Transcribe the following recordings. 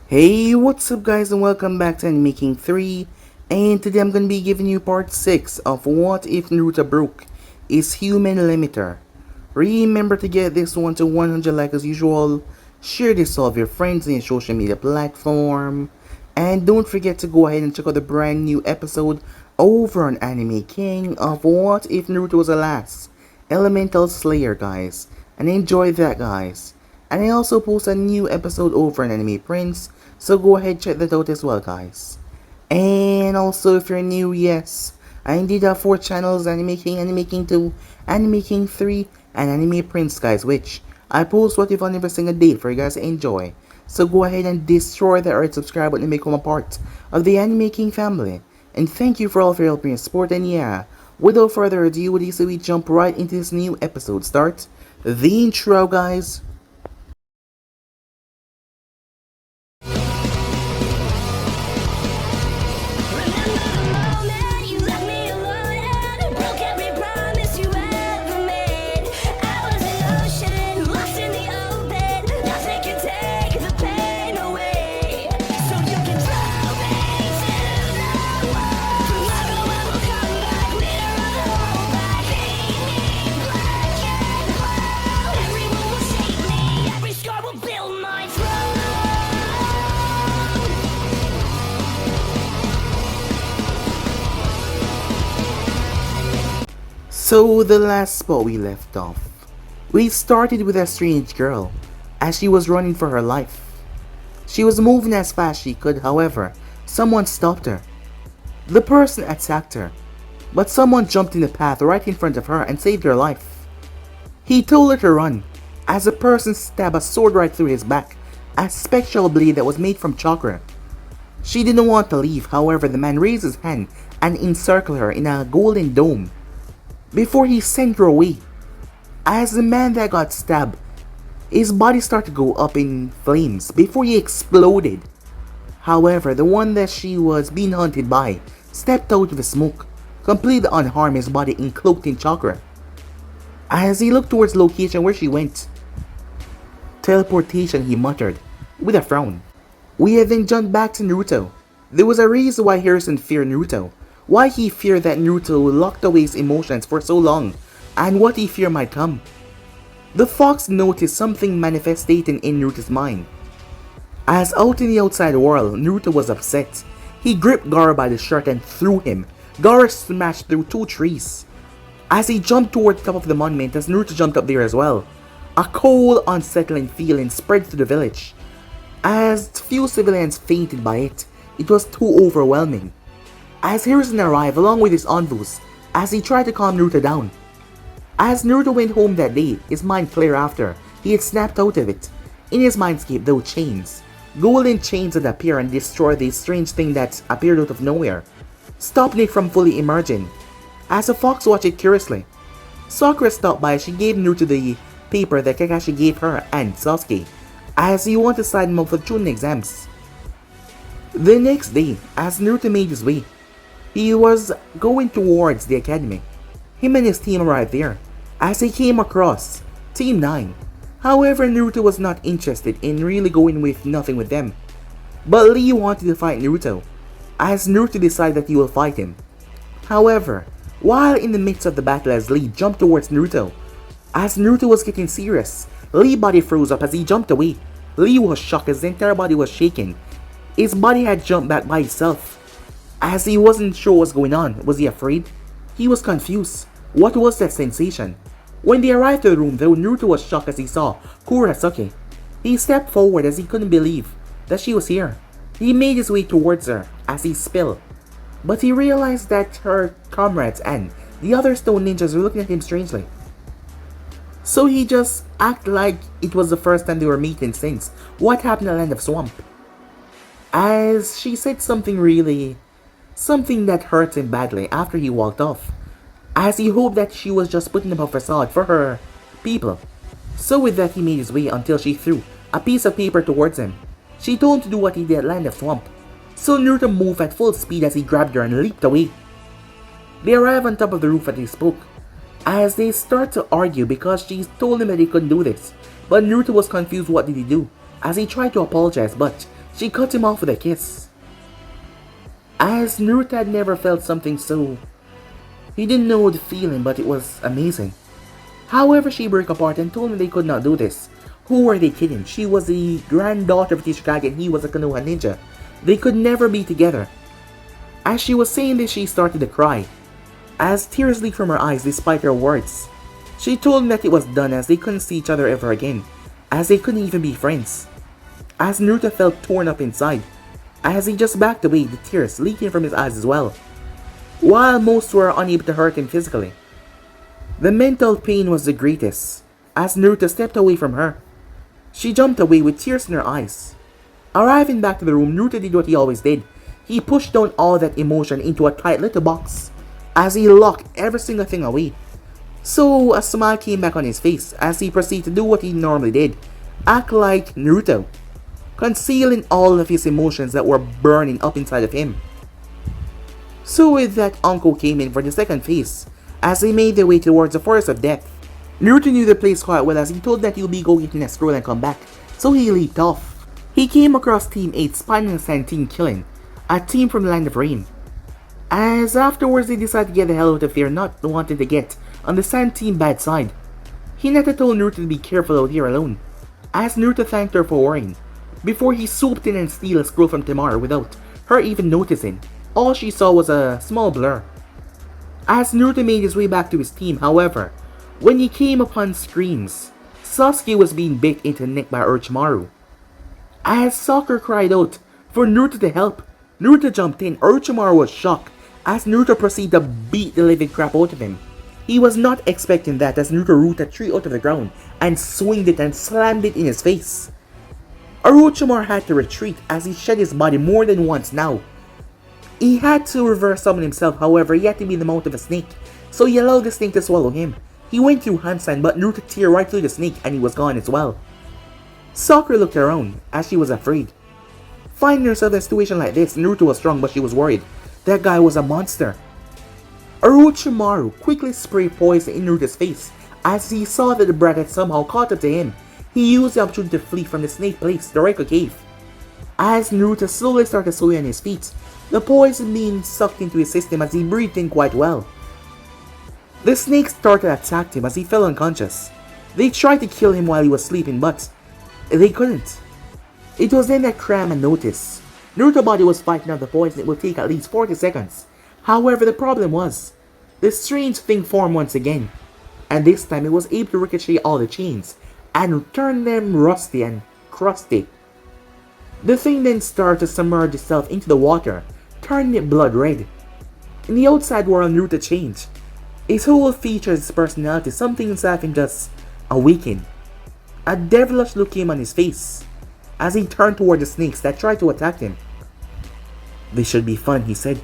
Hey, what's up guys and welcome back to Anime King 3, and today I'm gonna be giving you part 6 of What If Naruto Broke is Human Limiter. Remember to get this one to 100 likes as usual, share this to all of your friends in your social media platform, and don't forget to go ahead and check out the brand new episode over on Anime King of What If Naruto Was a Last Elemental Slayer, guys, and enjoy that, guys. And I also post a new episode over on Anime Prince, so go ahead check that out as well, guys. And also, if you're new, yes, I indeed have 4 channels: Anime King 2, Anime King 3, and Anime Prince, guys, which I post what if on every single day for you guys to enjoy. So go ahead and destroy that red subscribe button and become a part of the Anime King family. And thank you for all of your help and support, and yeah, without further ado, what do you say we jump right into this new episode? Start the intro, guys. So the last spot we left off, we started with a strange girl as she was running for her life. She was moving as fast as she could, however, someone stopped her. The person attacked her, but someone jumped in the path right in front of her and saved her life. He told her to run, as the person stabbed a sword right through his back, a spectral blade that was made from chakra. She didn't want to leave, however the man raised his hand and encircled her in a golden dome before he sent her away. As the man that got stabbed, his body started to go up in flames before he exploded. However, the one that she was being hunted by stepped out of the smoke, completely unharmed, his body encloaked in chakra. As he looked towards the location where she went, teleportation, he muttered, with a frown. We had then jumped back to Naruto. There was a reason why Harrison feared Naruto, why he feared that Naruto locked away his emotions for so long, and what he feared might come. The fox noticed something manifesting in Naruto's mind. As out in the outside world, Naruto was upset. He gripped Gaara by the shirt and threw him. Gaara smashed through 2 trees. As he jumped toward the top of the monument, as Naruto jumped up there as well, a cold, unsettling feeling spread through the village. As few civilians fainted by it, it was too overwhelming. As Harrison arrived along with his envoys, as he tried to calm Naruto down. As Naruto went home that day, his mind cleared after he had snapped out of it. In his mindscape, though, chains. Golden chains had appeared and destroyed this strange thing that appeared out of nowhere, stopping it from fully emerging. As the fox watched it curiously, Sakura stopped by. She gave Naruto the paper that Kakashi gave her and Sasuke, as he wanted to sign him up for Chunin exams. The next day, as Naruto made his way, he was going towards the academy. Him and his team arrived there, as he came across Team 9. However, Naruto was not interested in really going with nothing with them. But Lee wanted to fight Naruto, as Naruto decided that he will fight him. However, while in the midst of the battle, as Lee jumped towards Naruto, as Naruto was getting serious, Lee's body froze up as he jumped away. Lee was shocked as his entire body was shaking. His body had jumped back by itself, as he wasn't sure what was going on. Was he afraid? He was confused. What was that sensation? When they arrived to the room, though, Naruto was shocked as he saw Kurasuke. He stepped forward as he couldn't believe that she was here. He made his way towards her as he spilled, but he realized that her comrades and the other stone ninjas were looking at him strangely. So he just acted like it was the first time they were meeting since what happened in the Land of Swamp. As she said something that hurt him badly after he walked off, as he hoped that she was just putting up a facade for her people. So with that, he made his way until she threw a piece of paper towards him. She told him to do what he did at Land of Swamp. So Naruto moved at full speed as he grabbed her and leaped away. They arrived on top of the roof and they spoke, as they start to argue because she told him that he couldn't do this. But Naruto was confused. What did he do? As he tried to apologize, but She cut him off with a kiss. As Naruto had never felt something so... He didn't know the feeling, but it was amazing. However, she broke apart and told him they could not do this. Who were they kidding? She was the granddaughter of Tishikage and he was a Konoha ninja. They could never be together. As she was saying this, she started to cry, as tears leaked from her eyes despite her words. She told him that it was done as they couldn't see each other ever again, as they couldn't even be friends. As Naruto felt torn up inside, as he just backed away, the tears leaking from his eyes as well, while most were unable to hurt him physically. The mental pain was the greatest, as Naruto stepped away from her. She jumped away with tears in her eyes. Arriving back to the room, Naruto did what he always did. He pushed down all that emotion into a tight little box, as he locked every single thing away. So a smile came back on his face as he proceeded to do what he normally did, act like Naruto, concealing all of his emotions that were burning up inside of him. So with that, Uncle came in for the second phase, as they made their way towards the Forest of Death. Naruto knew the place quite well as he told that he'll be going to the scroll and come back, so he leaped off. He came across Team 8 spying on the Sand Team Killing, a team from the Land of Rain. As afterwards they decided to get the hell out of there, not wanting to get on the Sand Team bad side. Hinata told Naruto to be careful out here alone, as Naruto thanked her for worrying, before he swooped in and stole a scroll from Temari without her even noticing. All she saw was a small blur. As Naruto made his way back to his team, however, when he came upon screams, Sasuke was being bit into the neck by Orochimaru. As Sakura cried out for Naruto to help, Naruto jumped in. Orochimaru was shocked as Naruto proceeded to beat the living crap out of him. He was not expecting that as Naruto rooted a tree out of the ground and swinged it and slammed it in his face. Orochimaru had to retreat as he shed his body more than once now. He had to reverse summon himself, however he had to be in the mouth of a snake, so he allowed the snake to swallow him. He went through handstand but Naruto teared right through the snake and he was gone as well. Sakura looked around as she was afraid. Finding herself in a situation like this, Naruto was strong but she was worried. That guy was a monster. Orochimaru quickly sprayed poison in Naruto's face as he saw that the brat had somehow caught up to him. He used the opportunity to flee from the snake place, the Reiko cave. As Naruto slowly started slowing on his feet, the poison being sucked into his system as he breathed in quite well. The snake started to attack him as he fell unconscious. They tried to kill him while he was sleeping but they couldn't. It was then that Kurama noticed. Naruto's body was fighting out the poison. It would take at least 40 seconds. However, the problem was, the strange thing formed once again. And this time it was able to ricochet all the chains and turn them rusty and crusty. The thing then started to submerge itself into the water, turning it blood red. In the outside world, Naruto changed. His whole features, his personality, something inside of him just awakened. A devilish look came on his face as he turned toward the snakes that tried to attack him. "This should be fun," he said.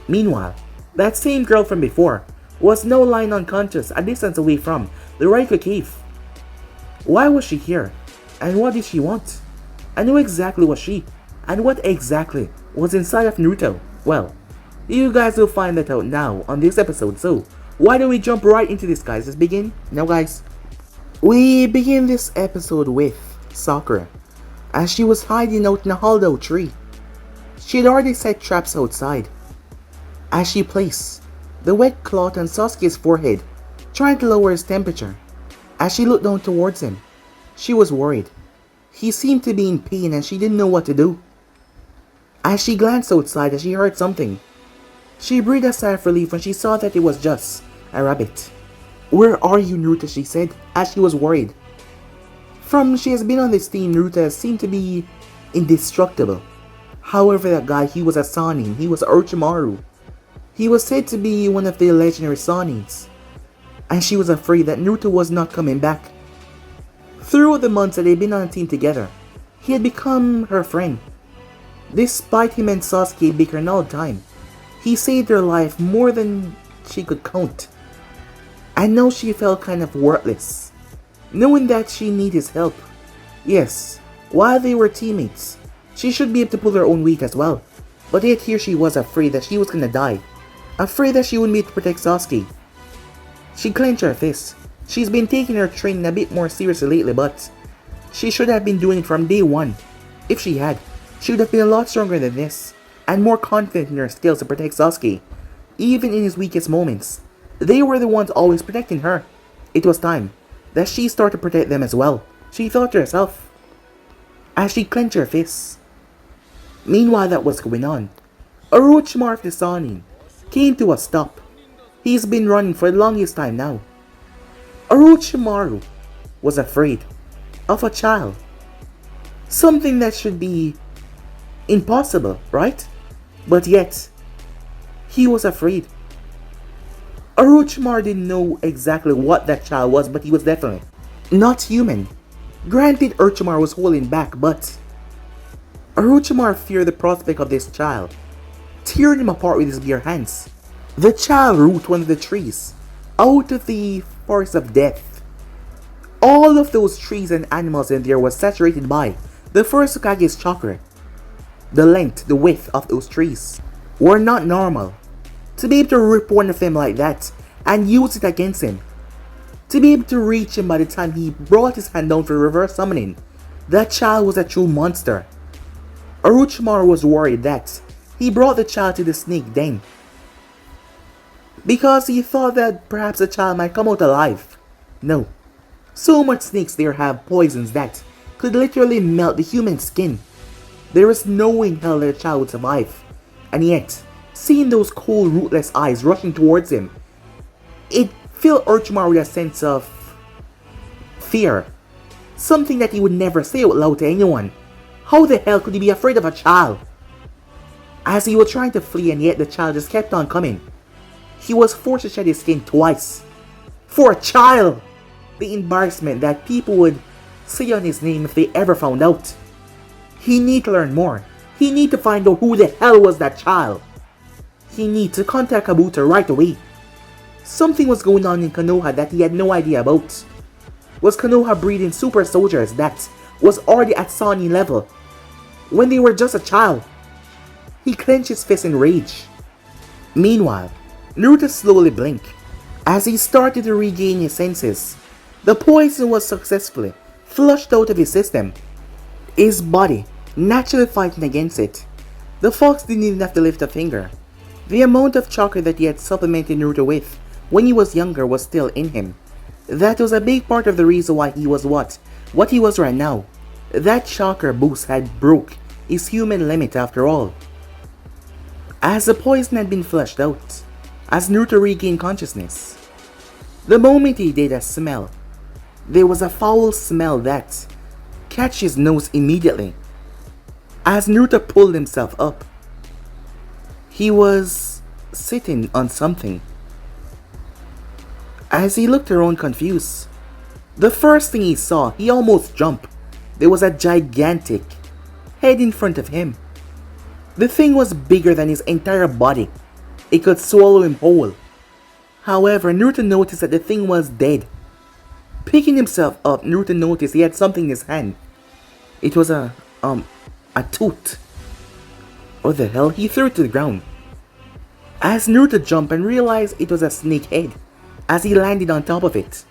Meanwhile, that same girl from before was now lying unconscious a distance away from the Reiko cave. Why was she here? And what did she want? And who exactly was she? And what exactly was inside of Naruto? Well, you guys will find that out now on this episode, so why don't we jump right into this, guys? Let's begin. Now guys, we begin this episode with Sakura, as she was hiding out in a hollow tree. She had already set traps outside, as she placed the wet cloth on Sasuke's forehead, trying to lower his temperature. As she looked down towards him, she was worried. He seemed to be in pain and she didn't know what to do. As she glanced outside, as she heard something, she breathed a sigh of relief when she saw that it was just a rabbit. "Where are you, Naruto?" she said, as she was worried. From she has been on this team, Naruto has seemed to be indestructible. However, that guy, he was a Sannin. He was Orochimaru. He was said to be one of the legendary Sannins. And she was afraid that Naruto was not coming back. Throughout the months that they'd been on a team together, he had become her friend. Despite him and Sasuke bickering all the time, he saved her life more than she could count. And now she felt kind of worthless, knowing that she needed his help. Yes, while they were teammates, she should be able to pull her own weight as well. But yet here she was afraid that she was gonna die. Afraid that she wouldn't be able to protect Sasuke. She clenched her fists. She's been taking her training a bit more seriously lately, but she should have been doing it from day one. If she had, She would have been a lot stronger than this, and more confident in her skills to protect Sasuke, even in his weakest moments. They were the ones always protecting her. It was time that she started to protect them as well, she thought to herself, as she clenched her fists. Meanwhile that was going on, Orochimaru of the Sannin came to a stop. He's been running for the longest time now. Orochimaru was afraid of a child. Something that should be impossible, right? But yet, he was afraid. Orochimaru didn't know exactly what that child was, but he was definitely not human. Granted, Orochimaru was holding back, but Orochimaru feared the prospect of this child tearing him apart with his bare hands. The child root one of the trees out of the forest of death. All of those trees and animals in there was saturated by the first Hokage's chakra. The length, the width of those trees were not normal. To be able to rip one of them like that and use it against him, to be able to reach him by the time he brought his hand down for reverse summoning, that child was a true monster. Orochimaru was worried that he brought the child to the snake den because he thought that perhaps the child might come out alive. No. So much snakes there have poisons that could literally melt the human skin. There is no way in hell that a child would survive. And yet, seeing those cold, rootless eyes rushing towards him, it filled Orochimaru with a sense of fear. Something that he would never say out loud to anyone. How the hell could he be afraid of a child? As he was trying to flee, and yet the child just kept on coming. He was forced to shed his skin twice. For a child! The embarrassment that people would say on his name if they ever found out. He need to learn more. He need to find out who the hell was that child. He need to contact Kabuto right away. Something was going on in Konoha that he had no idea about. Was Konoha breeding super soldiers that was already at Sannin level when they were just a child? He clenched his fist in rage. Meanwhile, Naruto slowly blinked as he started to regain his senses. The poison was successfully flushed out of his system, his body naturally fighting against it. The fox didn't even have to lift a finger. The amount of chakra that he had supplemented Naruto with when he was younger was still in him. That was a big part of the reason why he was what he was right now. That chakra boost had broke his human limit after all. As the poison had been flushed out, as Naruto regained consciousness, the moment he did a smell, there was a foul smell that catch his nose immediately. As Naruto pulled himself up, he was sitting on something. As he looked around confused, the first thing he saw, he almost jumped. There was a gigantic head in front of him. The thing was bigger than his entire body. It could swallow him whole. However, Naruto noticed that the thing was dead. Picking himself up, Naruto noticed he had something in his hand. It was a tooth. What the hell? He threw it to the ground. As Naruto jumped and realized it was a snake head, as he landed on top of it,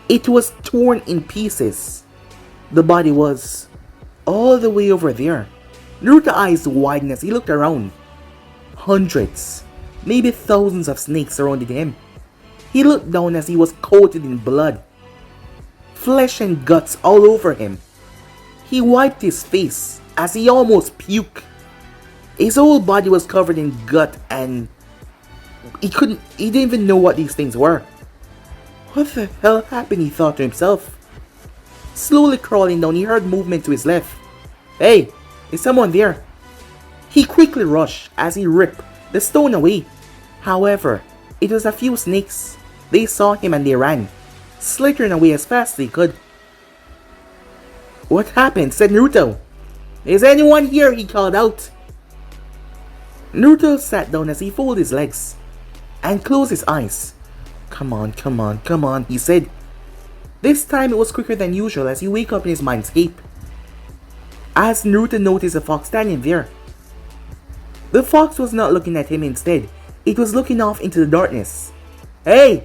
it was torn in pieces. The body was all the way over there. Naruto's eyes widened as he looked around. Hundreds, maybe thousands of snakes surrounded him. He looked down as he was coated in blood, flesh and guts all over him. He wiped his face as he almost puked. His whole body was covered in gut and he didn't even know what these things were. What the hell happened, he thought to himself. Slowly crawling down, he heard movement to his left. Hey, is someone there? He quickly rushed as he ripped the stone away. However, it was a few snakes. They saw him and they ran, slithering away as fast as they could. What happened? Said Naruto. Is anyone here? He called out. Naruto sat down as he folded his legs and closed his eyes. Come on, come on, come on, he said. This time it was quicker than usual as he woke up in his mindscape. As Naruto noticed a fox standing there. The fox was not looking at him, instead, it was looking off into the darkness. Hey!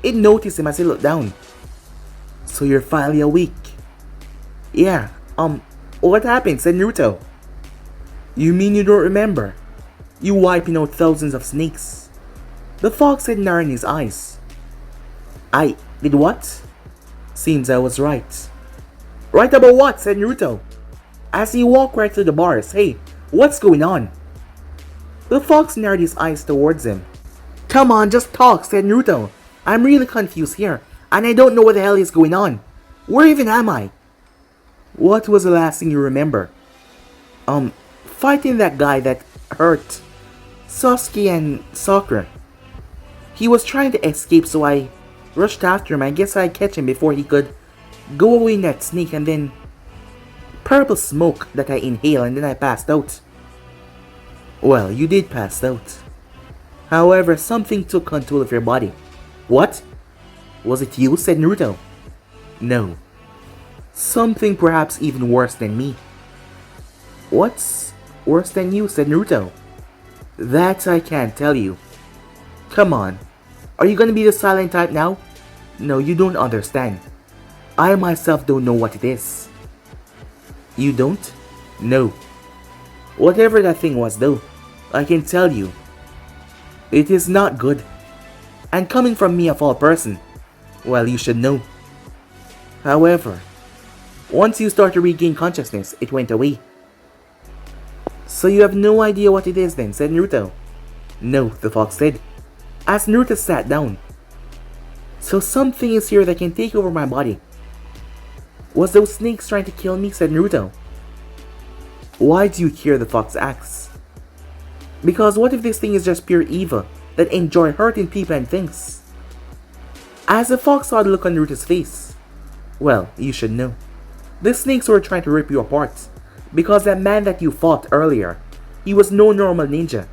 It noticed him as he looked down. So you're finally awake. Yeah, What happened? Said Naruto. You mean you don't remember? You wiping out thousands of snakes. The fox had narrowed his eyes. I did what? Seems I was right. Right about what? Said Naruto. As he walked right through the bars. Hey, what's going on? The fox narrowed his eyes towards him. Come on, just talk, said Naruto. I'm really confused here, and I don't know what the hell is going on. Where even am I? What was the last thing you remember? Fighting that guy that hurt Sasuke and Sakura. He was trying to escape, so I rushed after him. I guess I'd catch him before he could go away in that snake, and then purple smoke that I inhaled, and then I passed out. Well, you did pass out. However, something took control of your body. What? Was it you? Said Naruto. No. Something perhaps even worse than me. What's worse than you? Said Naruto. That I can't tell you. Come on. Are you gonna be the silent type now? No, you don't understand. I myself don't know what it is. You don't? No. Whatever that thing was though, I can tell you. It is not good. And coming from me of all person, well, you should know. However, once you start to regain consciousness, it went away. So you have no idea what it is then, said Naruto. No, the fox said, as Naruto sat down. So something is here that can take over my body. Was those snakes trying to kill me? Said Naruto. Why do you care? The fox asks. Because what if this thing is just pure evil that enjoy hurting people and things? As the fox saw the look on Naruto's face, well, you should know. The snakes were trying to rip you apart. Because that man that you fought earlier, he was no normal ninja.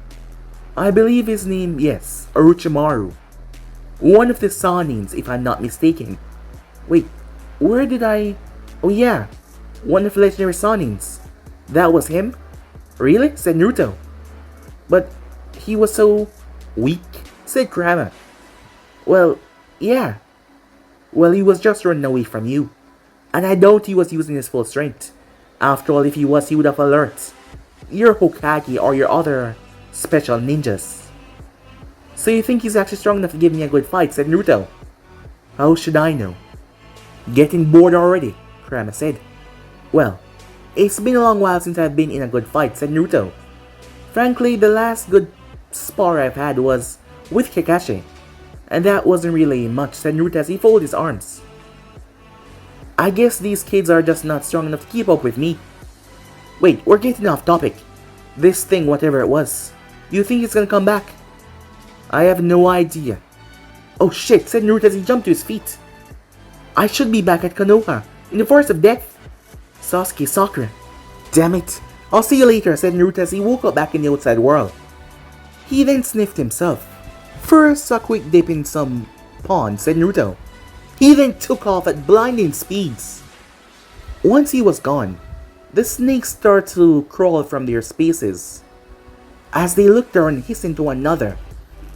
I believe his name, yes, Orochimaru. One of the Sanins, if I'm not mistaken. Wait, where did I... Oh yeah, one of the legendary Sanins. That was him? Really? Said Naruto. But he was so weak, said Kurama. Well, yeah. Well, he was just running away from you. And I doubt he was using his full strength. After all, if he was, he would have alerted your Hokage or your other special ninjas. So you think he's actually strong enough to give me a good fight, said Naruto. How should I know? Getting bored already, Kurama said. Well, it's been a long while since I've been in a good fight, said Naruto. Frankly, the last good spar I've had was with Kakashi. And that wasn't really much, said Naruto as he folded his arms. I guess these kids are just not strong enough to keep up with me. Wait, we're getting off topic. This thing, whatever it was, you think it's gonna come back? I have no idea. Oh shit, said Naruto as he jumped to his feet. I should be back at Konoha, in the Forest of Death. Sasuke, Sakura. Damn it. I'll see you later, said Naruto as he woke up back in the outside world. He then sniffed himself. First, a quick dip in some pond, said Naruto. He then took off at blinding speeds. Once he was gone, the snakes started to crawl from their spaces. As they looked around and hissed into one another,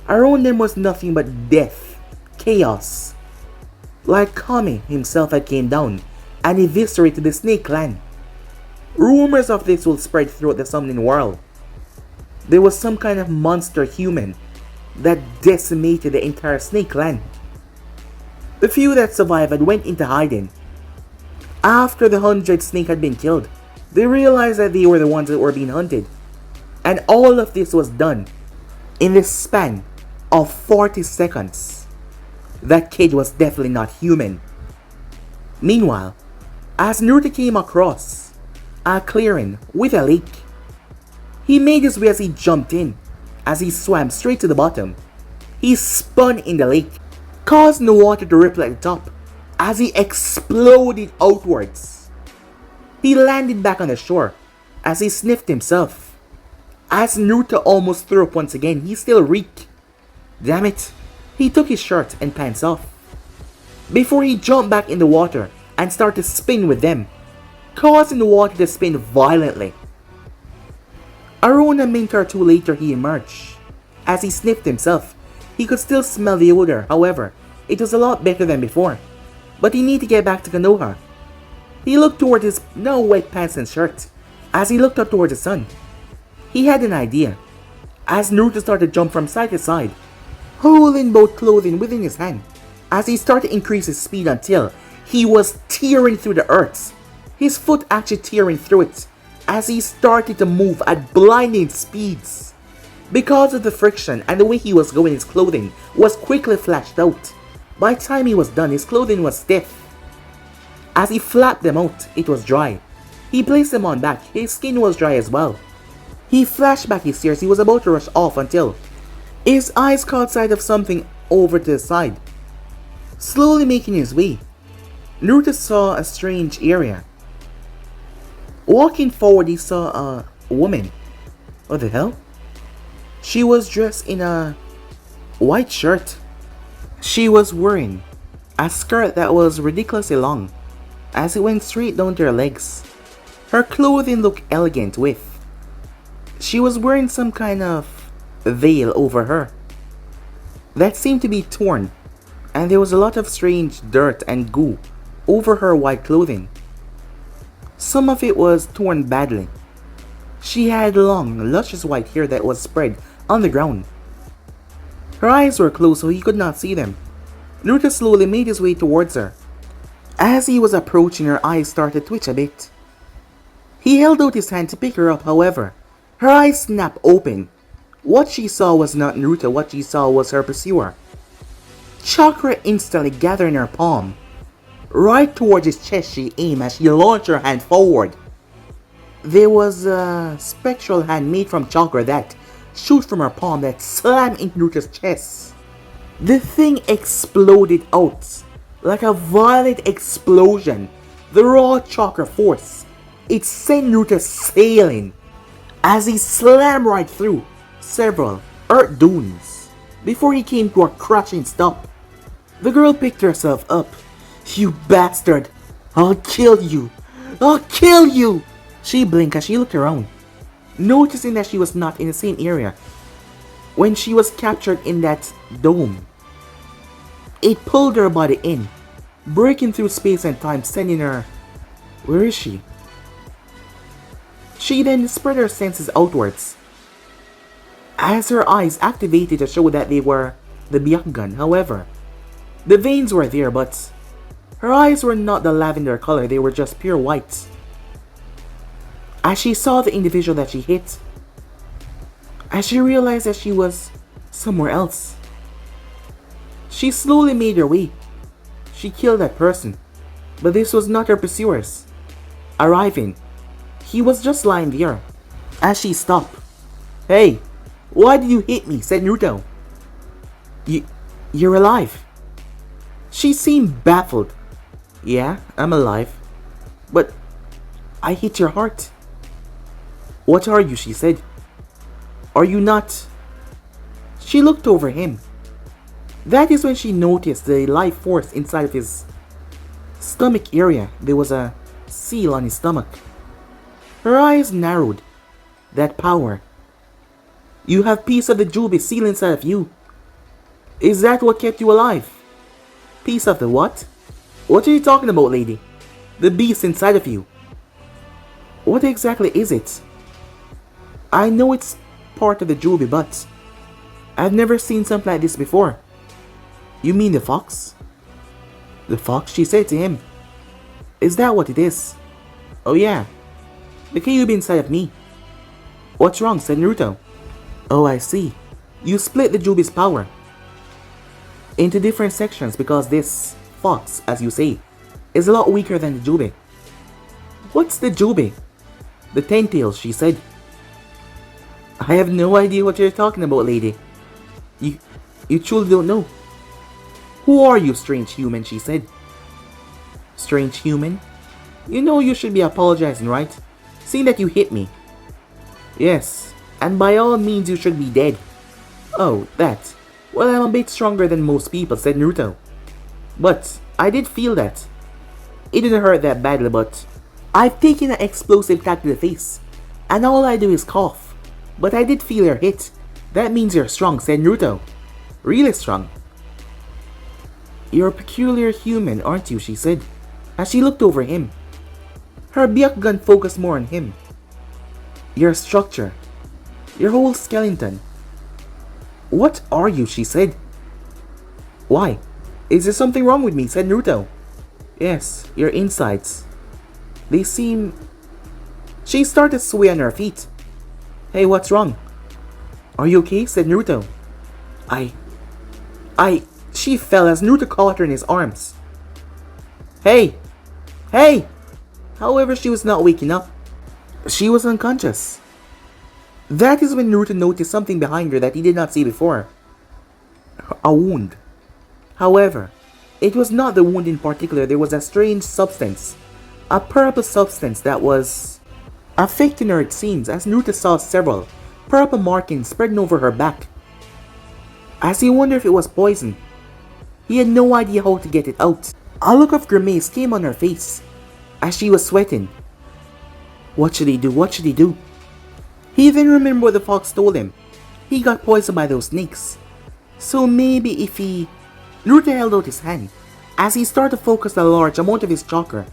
around them was nothing but death, chaos. Like Kami himself had came down and eviscerated the snake clan. Rumors of this will spread throughout the summoning world. There was some kind of monster human that decimated the entire snake clan. The few that survived had went into hiding. After the 100 snake had been killed, they realized that they were the ones that were being hunted. And all of this was done in the span of 40 seconds. That kid was definitely not human. Meanwhile, as Naruto came across a clearing with a lake, he made his way as he jumped in. As he swam straight to the bottom, he spun in the lake, causing the water to ripple at the top as he exploded outwards. He landed back on the shore as he sniffed himself. As Naruto almost threw up once again, he still reeked. Damn it, he took his shirt and pants off before he jumped back in the water and started to spin with them, causing the water to spin violently. Around a minute or two later, he emerged. As he sniffed himself, he could still smell the odor. However, it was a lot better than before. But he needed to get back to Konoha. He looked toward his now wet pants and shirt. As he looked up toward the sun, he had an idea. As Naruto started to jump from side to side, holding both clothing within his hand, as he started to increase his speed until he was tearing through the earth. His foot actually tearing through it as he started to move at blinding speeds. Because of the friction and the way he was going, his clothing was quickly flashed out. By the time he was done, his clothing was stiff. As he flapped them out, it was dry. He placed them on back, his skin was dry as well. He flashed back his tears, he was about to rush off until his eyes caught sight of something over to the side. Slowly making his way, Naruto saw a strange area. Walking forward, he saw a woman. What the hell? She was dressed in a white shirt. She was wearing a skirt that was ridiculously long, as it went straight down to her legs. Her clothing looked elegant with. She was wearing some kind of veil over her that seemed to be torn, and there was a lot of strange dirt and goo over her white clothing. Some of it was torn badly. She had long, luscious white hair that was spread on the ground. Her eyes were closed so he could not see them. Naruto slowly made his way towards her. As he was approaching, her eyes started to twitch a bit. He held out his hand to pick her up, however, her eyes snapped open. What she saw was not Naruto, what she saw was her pursuer. Chakra instantly gathered in her palm. Right towards his chest she aimed as she launched her hand forward. There was a spectral hand made from chakra that shoot from her palm that slammed into Naruto's chest. The thing exploded out like a violent explosion. The raw chakra force, it sent Naruto sailing as he slammed right through several earth dunes before he came to a crashing stop. The girl picked herself up. "You bastard! I'll kill you! I'll kill you!" She blinked as she looked around, noticing that she was not in the same area when she was captured in that dome. It pulled her body in, breaking through space and time, sending her... Where is she? She then spread her senses outwards as her eyes activated to show that they were the Byakugan. However, the veins were there, but her eyes were not the lavender color, they were just pure white. As she saw the individual that she hit, as she realized that she was somewhere else, she slowly made her way. She killed that person, but this was not her pursuers. Arriving, he was just lying there. As she stopped, "Hey, why did you hit me?" said Naruto. You're alive." She seemed baffled. "Yeah, I'm alive. But I hit your heart." "What are you?" she said. "Are you not?" She looked over him. That is when she noticed the life force inside of his stomach area. There was a seal on his stomach. Her eyes narrowed. That power. You have piece of the Jubi seal inside of you. Is that what kept you alive? Piece of the what? What are you talking about, lady? The beast inside of you. What exactly is it? I know it's part of the Jubi, but I've never seen something like this before. You mean the fox? The fox, she said to him. Is that what it is? Oh yeah. The Kyuubi inside of me. What's wrong? Said Naruto. Oh, I see. You split the Jubi's power into different sections because this fox, as you say, is a lot weaker than the Jubi. What's the Jubi? The Ten-Tails, she said. I have no idea what you're talking about, lady. You truly don't know. Who are you, strange human? She said. Strange human? You know you should be apologizing, right? Seeing that you hit me. Yes, and by all means you should be dead. Oh, that. Well, I'm a bit stronger than most people, said Naruto. But I did feel that. It didn't hurt that badly, but I've taken an explosive attack to the face, and all I do is cough. But I did feel your hit. That means you're strong, said Naruto. Really strong. You're a peculiar human, aren't you? She said, as she looked over him. Her Byakugan focused more on him. Your structure. Your whole skeleton. What are you? She said. Why? Is there something wrong with me? Said Naruto. Yes, your insides. They seem... She started to sway on her feet. Hey, what's wrong? Are you okay? Said Naruto. She fell as Naruto caught her in his arms. Hey! Hey! However, she was not waking up. She was unconscious. That is when Naruto noticed something behind her that he did not see before. A wound. However, it was not the wound in particular. There was a strange substance. A purple substance that was affecting her, it seems, as Naruto saw several purple markings spreading over her back. As he wondered if it was poison, he had no idea how to get it out. A look of grimace came on her face as she was sweating. What should he do? What should he do? He then remembered what the fox told him. He got poisoned by those snakes. So maybe if he... Naruto held out his hand as he started to focus a large amount of his chakra.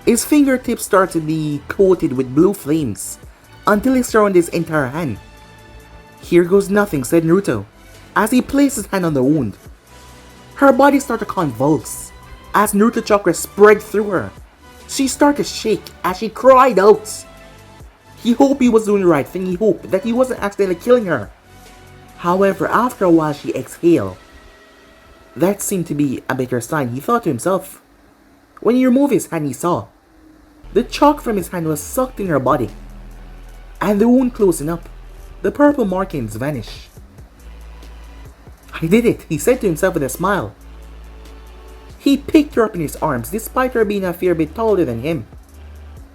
His fingertips started to be coated with blue flames until he surrounded his entire hand. Here goes nothing, said Naruto as he placed his hand on the wound. Her body started to convulse as Naruto chakra spread through her. She started to shake as she cried out. He hoped he was doing the right thing. He hoped that he wasn't accidentally killing her. However, after a while she exhaled. That seemed to be a better sign, he thought to himself. When he removed his hand, he saw the chalk from his hand was sucked in her body, and the wound closing up. The purple markings vanished. I did it, he said to himself with a smile. He picked her up in his arms, despite her being a fair bit taller than him.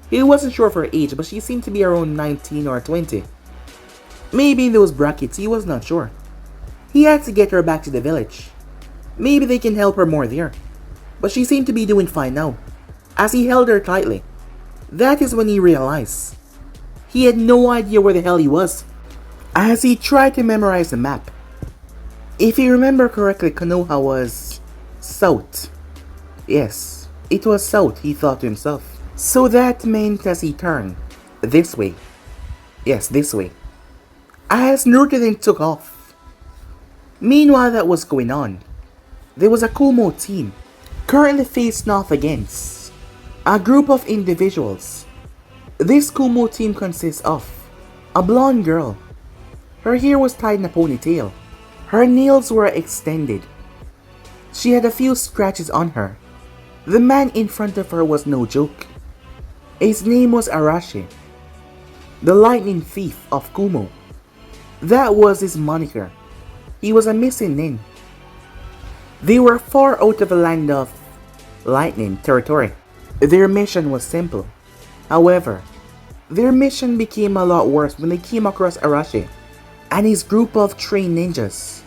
He wasn't sure of her age, but she seemed to be around 19 or 20. Maybe in those brackets, he was not sure. He had to get her back to the village. Maybe they can help her more there. But she seemed to be doing fine now, as he held her tightly. That is when he realized he had no idea where the hell he was, as he tried to memorize the map. If he remembered correctly, Konoha was south. Yes, it was south, he thought to himself. So that meant as he turned, this way. Yes, this way. As Naruto then took off. Meanwhile that was going on, there was a Kumo team currently facing off against a group of individuals. This Kumo team consists of a blonde girl. Her hair was tied in a ponytail. Her nails were extended. She had a few scratches on her. The man in front of her was no joke. His name was Arashi, the lightning thief of Kumo. That was his moniker. He was a missing nin. They were far out of the land of lightning territory. Their mission was simple. However, their mission became a lot worse when they came across Arashi and his group of trained ninjas.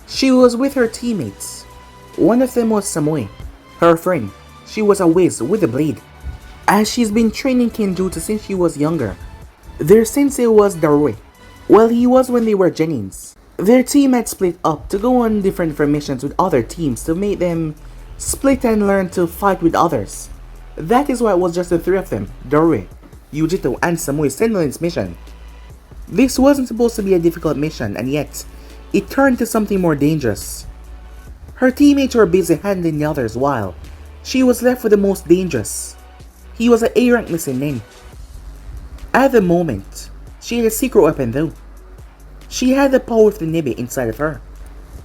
She was with her teammates. One of them was Samui, her friend. She was a whiz with a blade, as she's been training Kenjutsu since she was younger. Their sensei was Darui. Well, he was when they were Genins. Their team had split up to go on different missions with other teams to make them split and learn to fight with others. That is why it was just the three of them, Darui, Yugito, and Samui, sent on its mission. This wasn't supposed to be a difficult mission, and yet it turned to something more dangerous. Her teammates were busy handling the others while she was left with the most dangerous. He was an A-rank missing nin. At the moment, she had a secret weapon though. She had the power of the Nibi inside of her.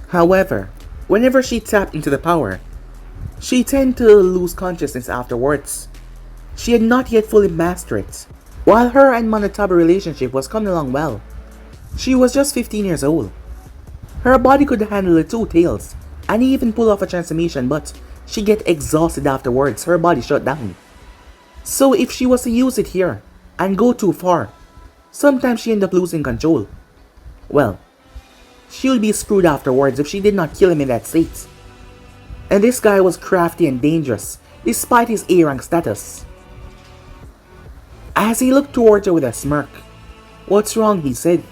However, whenever she tapped into the power, she tended to lose consciousness afterwards. She had not yet fully mastered it. While her and Monotaba relationship was coming along well, she was just 15 years old. Her body could handle the two tails and even pull off a transformation, but she'd get exhausted afterwards, her body shut down. So if she was to use it here and go too far, sometimes she ended up losing control. Well, she would be screwed afterwards if she did not kill him in that state. And this guy was crafty and dangerous, despite his A-rank status. As he looked towards her with a smirk, "What's wrong?" he said.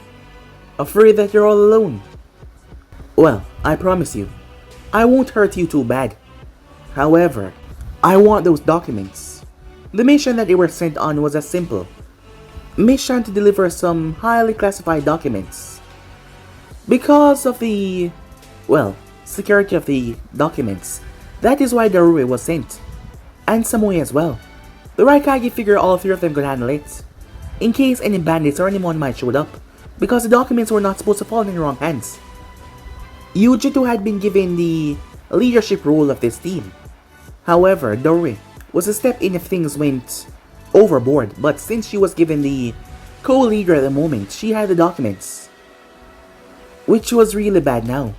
"Afraid that you're all alone? Well, I promise you, I won't hurt you too bad. However, I want those documents." The mission that they were sent on was a simple mission to deliver some highly classified documents. Because of the, well, security of the documents, that is why Darui was sent. And Samui as well. The Raikage figured all three of them could handle it, in case any bandits or anyone might show up, because the documents were not supposed to fall in the wrong hands. Yugito had been given the leadership role of this team. However, Darui was a step in if things went overboard, but since she was given the co-leader at the moment, she had the documents, which was really bad now.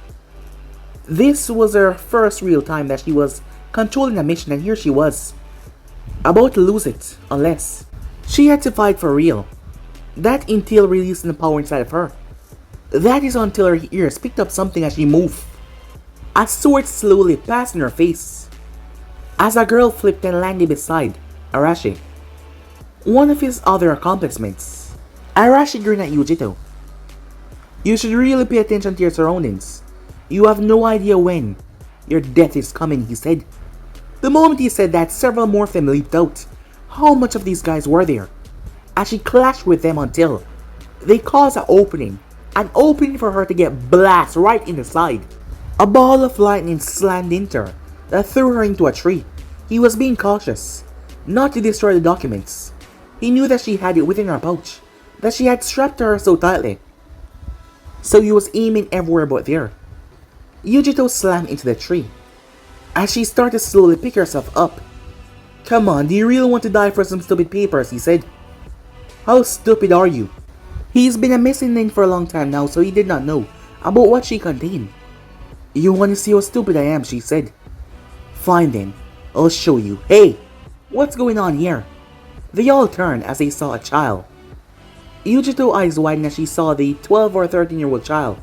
This was her first real time that she was controlling a mission, and here she was, about to lose it, unless she had to fight for real. That entailed releasing the power inside of her. That is until her ears picked up something as she moved. A sword slowly passed in her face, as a girl flipped and landed beside Arashi, one of his other accomplishments. Arashi grinned at Yugito. You should really pay attention to your surroundings. You have no idea when your death is coming, he said. The moment he said that, several more of them leaped out. How much of these guys were there? As she clashed with them until they caused an opening for her to get blasted right in the side. A ball of lightning slammed into her that threw her into a tree. He was being cautious, not to destroy the documents. He knew that she had it within her pouch, that she had strapped to her so tightly. So he was aiming everywhere but there. Yugito slammed into the tree, as she started to slowly pick herself up. Come on, do you really want to die for some stupid papers, he said. How stupid are you? He's been a missing link for a long time now, so he did not know about what she contained. You want to see how stupid I am, she said. Fine then, I'll show you. Hey, what's going on here? They all turned as they saw a child. Yugito's eyes widened as she saw the 12 or 13-year-old child,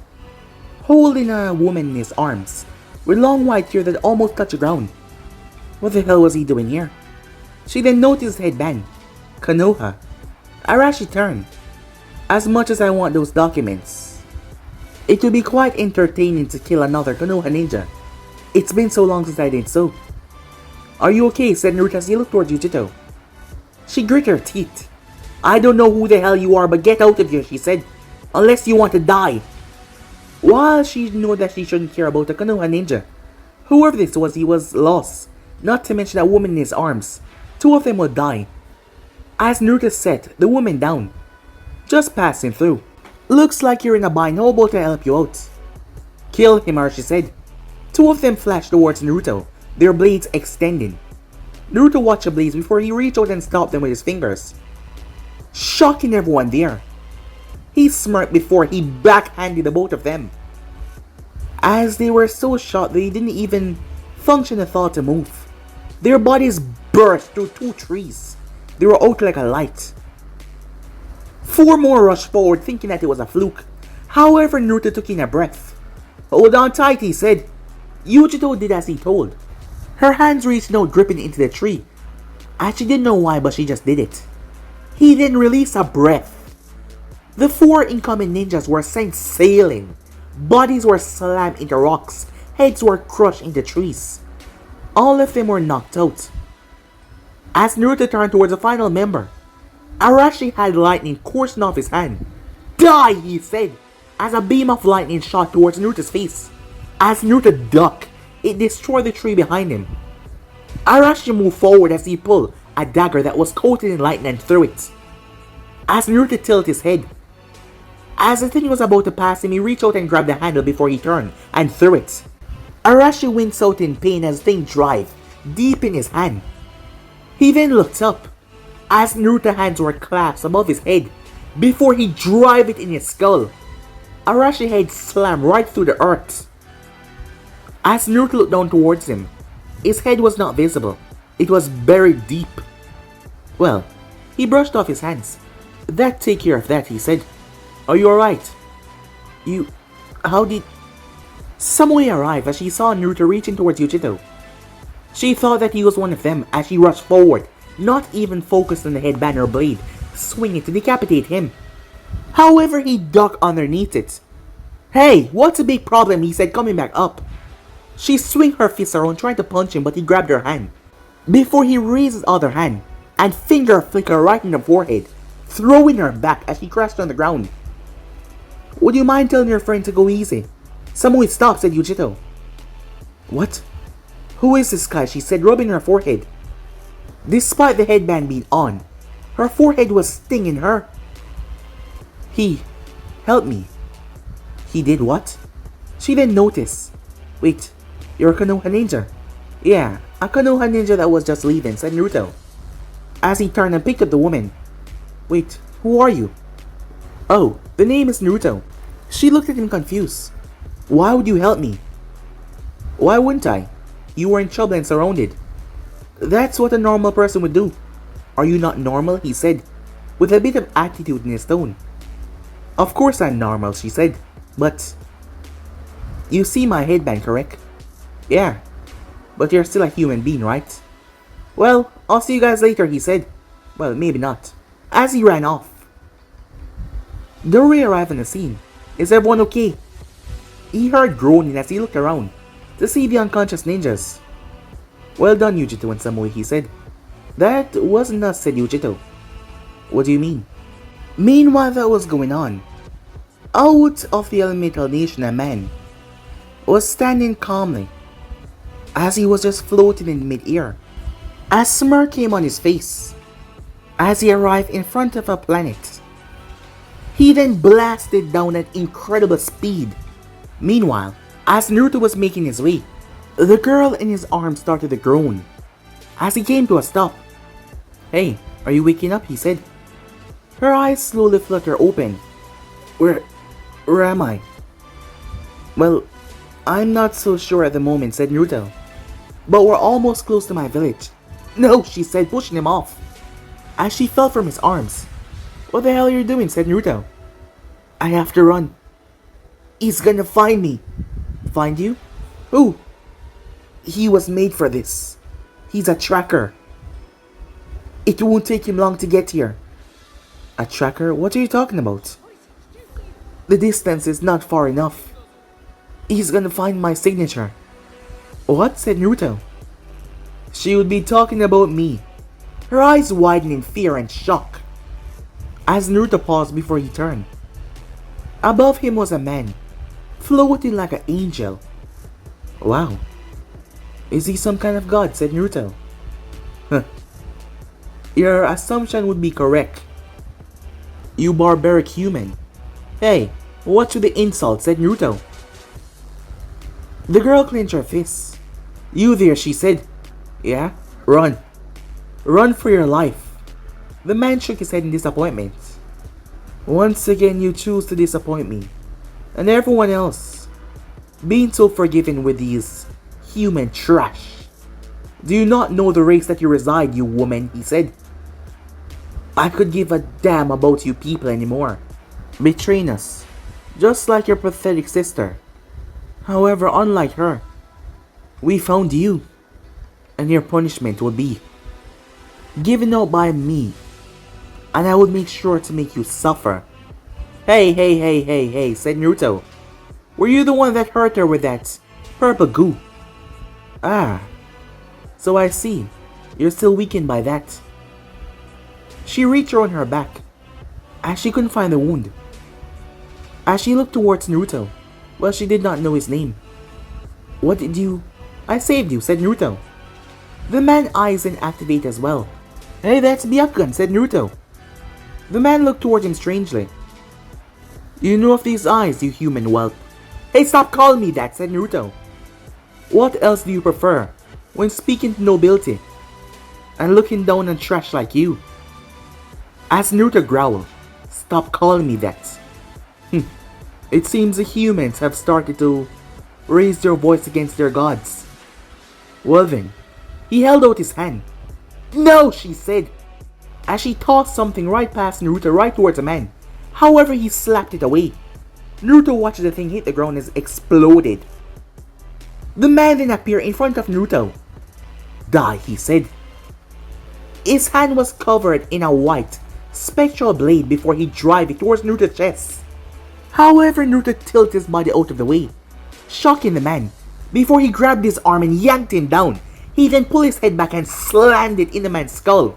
holding a woman in his arms, with long white hair that almost touched the ground. What the hell was he doing here? She then noticed his headband. Konoha. Arashi turned. As much as I want those documents, it would be quite entertaining to kill another Konoha ninja. It's been so long since I did so. Are you okay? Said Naruto as he looked towards Yugito. She gritted her teeth. I don't know who the hell you are, but get out of here, she said. Unless you want to die. While she knew that she shouldn't care about the Konoha ninja, whoever this was, he was lost. Not to mention that woman in his arms. Two of them would die. As Naruto set the woman down, just passing through. Looks like you're in a bind, how about I help you out? Kill him, Arashi said. Two of them flashed towards Naruto, their blades extending. Naruto watched the blades before he reached out and stopped them with his fingers, shocking everyone there. He smirked before he backhanded the both of them. As they were so shocked they didn't even function a thought to move. Their bodies burst through two trees. They were out like a light. Four more rushed forward thinking that it was a fluke. However, Naruto took in a breath. Hold on tight, he said. Yugito did as he told. Her hands reached out, gripping into the tree. And she didn't know why, but she just did it. He then released a breath. The four incoming ninjas were sent sailing. Bodies were slammed into rocks. Heads were crushed into trees. All of them were knocked out. As Naruto turned towards the final member, Arashi had lightning coursing off his hand. Die, he said, as a beam of lightning shot towards Naruto's face. As Naruto ducked, it destroyed the tree behind him. Arashi moved forward as he pulled a dagger that was coated in lightning and threw it. As Naruto tilted his head, as the thing was about to pass him, he reached out and grabbed the handle before he turned and threw it. Arashi winced out in pain as the thing drove deep in his hand. He then looked up as Naruto's hands were clasped above his head before he drove it in his skull. Arashi's head slammed right through the earth. As Naruto looked down towards him, his head was not visible. It was buried deep. Well, he brushed off his hands. That take care of that, he said. Are you alright? How did... Samui arrived as she saw Naruto reaching towards Yugito. She thought that he was one of them as she rushed forward, not even focused on the headband or blade, swinging to decapitate him. However, he ducked underneath it. Hey, what's the big problem? He said, coming back up. She swung her fist around trying to punch him, but he grabbed her hand before he raised his other hand and finger flick her right in the forehead, throwing her back as she crashed on the ground. Would you mind telling your friend to go easy? Someone stop, said Yugito. What? Who is this guy? She said, rubbing her forehead. Despite the headband being on, her forehead was stinging her. He helped me. He did what? She then noticed. Wait, you're a Konoha ninja? Yeah, a Konoha ninja that was just leaving, said Naruto. As he turned and picked up the woman. Wait, who are you? Oh, the name is Naruto. She looked at him confused. Why would you help me? Why wouldn't I? You were in trouble and surrounded. That's what a normal person would do. Are you not normal? He said, with a bit of attitude in his tone. Of course I'm normal, she said, but... You see my headband, correct? Yeah, but you're still a human being, right? Well, I'll see you guys later, he said. Well, maybe not. As he ran off. Dory arrived on the scene. Is everyone okay? He heard groaning as he looked around to see the unconscious ninjas. Well done, Yugito and Samui, he said. That wasn't us, said Yugito. What do you mean? Meanwhile that was going on, out of the elemental nation a man was standing calmly as he was just floating in mid-air. A smirk came on his face as he arrived in front of a planet. He then blasted down at incredible speed. Meanwhile, as Naruto was making his way, the girl in his arms started to groan as he came to a stop. Hey, are you waking up? He said. Her eyes slowly flutter open. Where am I? Well, I'm not so sure at the moment, said Naruto. But we're almost close to my village. No, she said, pushing him off as she fell from his arms. What the hell are you doing? Said Naruto. I have to run. He's gonna find me. Find you? Who? He was made for this. He's a tracker. It won't take him long to get here. A tracker? What are you talking about? The distance is not far enough. He's gonna find my signature. What? Said Naruto. She would be talking about me. Her eyes widened in fear and shock as Naruto paused before he turned. Above him was a man, floating like an angel. Wow. Is he some kind of god? Said Naruto. Huh. Your assumption would be correct. You barbaric human. Hey, what's with the insult? Said Naruto. The girl clenched her fists. You there, she said. Yeah? Run. Run for your life. The man shook his head in disappointment. Once again you choose to disappoint me. And everyone else. Being so forgiving with these human trash. Do you not know the race that you reside, you woman? He said. I could give a damn about you people anymore. Betraying us. Just like your pathetic sister. However, unlike her, we found you. And your punishment will be given out by me. And I would make sure to make you suffer. Hey, said Naruto. Were you the one that hurt her with that purple goo? Ah, so I see. You're still weakened by that. She reached around her back as she couldn't find the wound. As she looked towards Naruto, well, she did not know his name. What did you... I saved you, said Naruto. The man's eyes then activate as well. Hey, that's Byakugan, said Naruto. The man looked toward him strangely. You know of these eyes, you human whelp. Hey, stop calling me that, said Naruto. What else do you prefer when speaking to nobility and looking down on trash like you? As Naruto growled, stop calling me that. It seems the humans have started to raise their voice against their gods. Well then, he held out his hand. No, she said, as she tossed something right past Naruto right towards the man. However, he slapped it away. Naruto watched the thing hit the ground as it exploded. The man then appeared in front of Naruto. Die, he said. His hand was covered in a white, spectral blade before he drove it towards Naruto's chest. However, Naruto tilted his body out of the way, shocking the man. Before he grabbed his arm and yanked him down, he then pulled his head back and slammed it in the man's skull.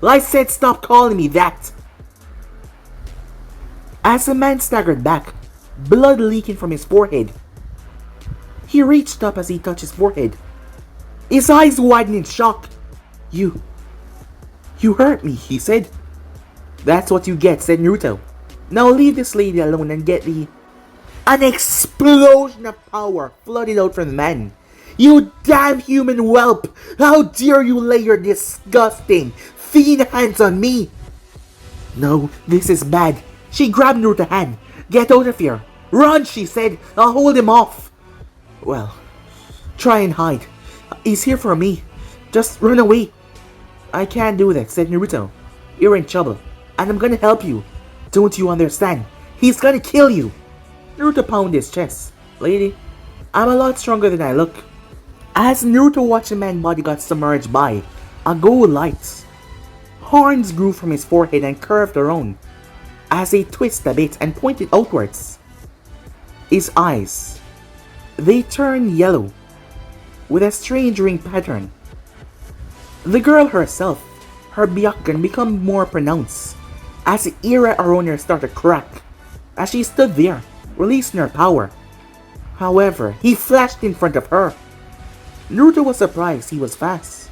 I said stop calling me that! As the man staggered back, blood leaking from his forehead. He reached up as he touched his forehead. His eyes widened in shock. You hurt me, he said. That's what you get, said Naruto. Now leave this lady alone and get the... An explosion of power flooded out from the man. You damn human whelp! How dare you lay your disgusting, fiend hands on me! No, this is bad. She grabbed Naruto's hand. Get out of here. Run, she said. I'll hold him off. Well, try and hide. He's here for me. Just run away. I can't do that, said Naruto. You're in trouble, and I'm gonna help you. Don't you understand? He's gonna kill you. Naruto pounded his chest. Lady, I'm a lot stronger than I look. As Naruto watched the man's body got submerged by a gold light, horns grew from his forehead and curved around as they twisted a bit and pointed outwards. His eyes, they turned yellow with a strange ring pattern. The girl herself, her byakugan became more pronounced as the era around her started to crack as she stood there, releasing her power. However, he flashed in front of her. Naruto was surprised he was fast.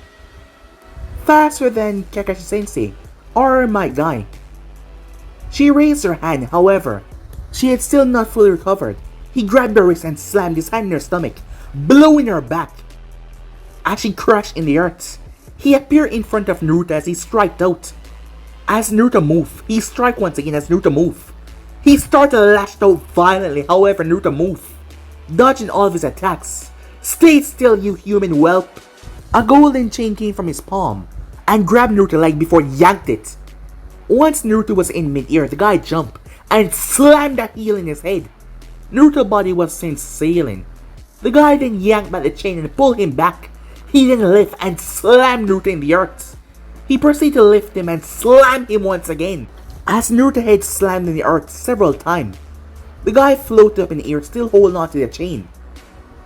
Faster than Kakashi-sensei or Might Guy. She raised her hand, however, she had still not fully recovered. He grabbed her wrist and slammed his hand in her stomach, blowing her back. As she crashed in the earth, he appeared in front of Naruto as he struck out. As Naruto moved, he struck once again as Naruto moved. He started to lash out violently, however Naruto moved, dodging all of his attacks. Stay still, you human whelp! A golden chain came from his palm and grabbed Naruto's leg before he yanked it. Once Naruto was in mid-air, the guy jumped and slammed a heel in his head. Naruto's body was sent sailing. The guy then yanked back the chain and pulled him back. He then lift and slammed Naruto in the earth. He proceeded to lift him and slam him once again. As Naruto's head slammed in the earth several times, the guy floated up in the air, still holding on to the chain.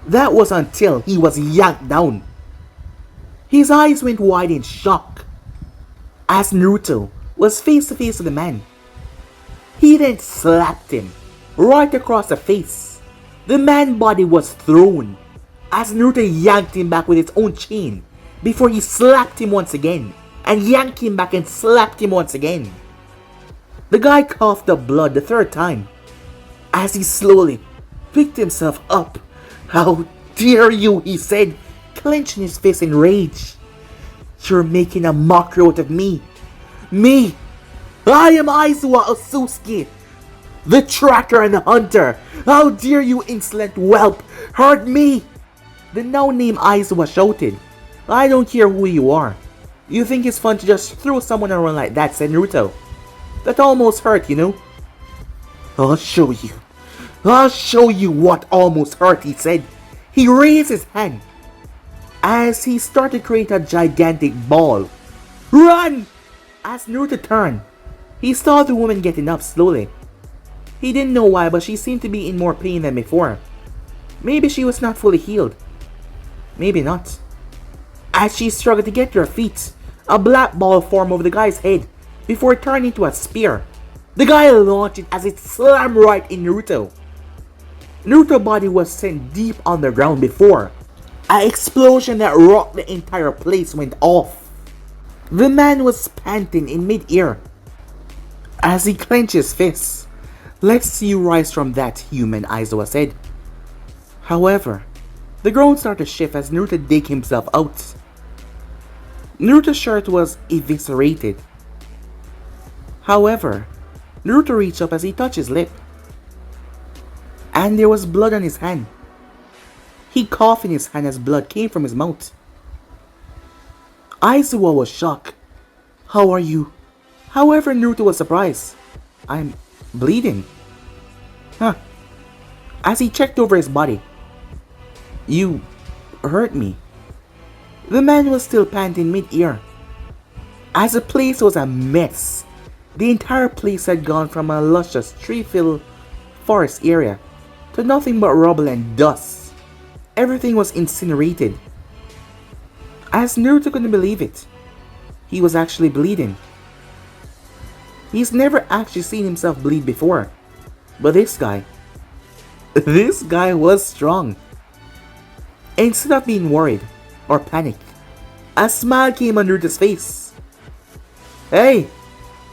That was until he was yanked down. His eyes went wide in shock as Naruto was face to face with the man. He then slapped him right across the face. The man's body was thrown as Naruto yanked him back with his own chain before he slapped him once again and yanked him back and slapped him once again. The guy coughed up blood the third time as he slowly picked himself up. How dare you, he said, clenching his fist in rage. You're making a mockery out of me. Me! I am Aizawa Osusuki, the tracker and the hunter. How dare you, insolent whelp, hurt me! The now-named Aizawa shouted. I don't care who you are. You think it's fun to just throw someone around like that, said Naruto. That almost hurt, you know. I'll show you. I'll show you what almost hurt, he said. He raised his hand as he started to create a gigantic ball. Run! As Naruto turned, he saw the woman getting up slowly. He didn't know why, but she seemed to be in more pain than before. Maybe she was not fully healed. Maybe not. As she struggled to get to her feet, a black ball formed over the guy's head before it turned into a spear. The guy launched it as it slammed right in Naruto. Naruto's body was sent deep underground before an explosion that rocked the entire place went off. The man was panting in mid-air as he clenched his fists. Let's see you rise from that, human, Aizawa said. However, the ground started to shift as Naruto dig himself out. Naruto's shirt was eviscerated. However, Naruto reached up as he touched his lip, and there was blood on his hand. He coughed in his hand as blood came from his mouth. Aizawa was shocked. How are you? However, Naruto was surprised. I'm bleeding. Huh. As he checked over his body. You hurt me. The man was still panting mid-air as the place was a mess. The entire place had gone from a luscious tree-filled forest area to nothing but rubble and dust. Everything was incinerated. As Naruto couldn't believe it, He was actually bleeding. He's never actually seen himself bleed before. But this guy was strong. Instead of being worried or panicked, a smile came on Naruto's face. "Hey,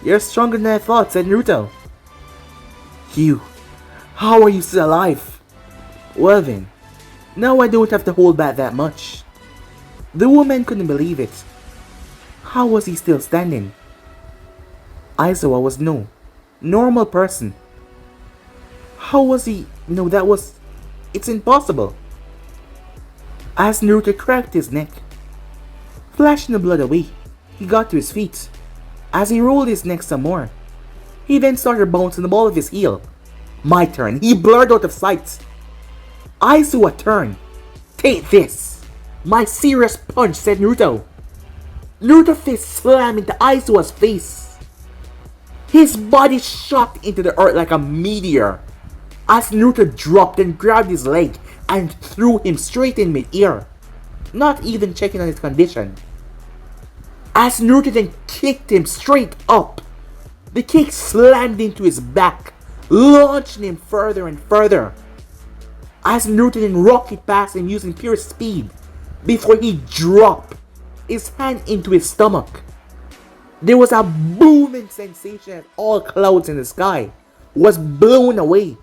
you're stronger than I thought," said Naruto. How are you still alive?" "Well then, now I don't have to hold back that much." The woman couldn't believe it. How was he still standing? Aizawa was no normal person. How was he? No, it's impossible. As Naruto cracked his neck, flashing the blood away, he got to his feet. As he rolled his neck some more, he then started bouncing the ball of his heel. "My turn." He blurred out of sight. Aizawa turned. "Take this." "My serious punch," said Naruto. Naruto's fist slammed into Aizawa's face. His body shot into the earth like a meteor. As Naruto dropped and grabbed his leg and threw him straight in mid-air, not even checking on his condition. As Naruto then kicked him straight up, the kick slammed into his back, launching him further and further. As Naruto then rocket past him using pure speed, before he dropped his hand into his stomach. There was a booming sensation as all clouds in the sky was blown away.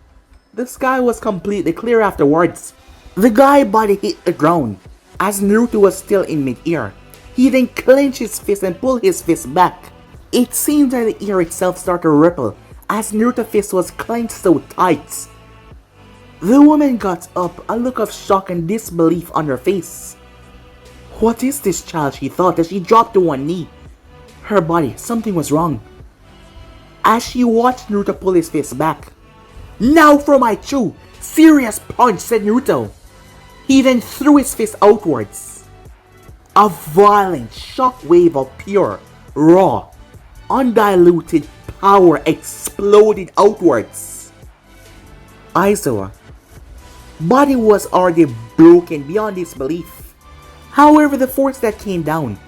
The sky was completely clear afterwards. The guy's body hit the ground as Naruto was still in mid-air. He then clenched his fist and pulled his fist back. It seemed that the air itself started to ripple as Naruto's fist was clenched so tight. The woman got up, a look of shock and disbelief on her face. What is this child, she thought as she dropped to one knee. Her body, something was wrong. As she watched Naruto pull his fist back. "Now for my true, serious punch," said Naruto. He then threw his fist outwards. A violent shockwave of pure, raw, undiluted power exploded outwards. Aizawa's body was already broken beyond disbelief. However, the force that came down,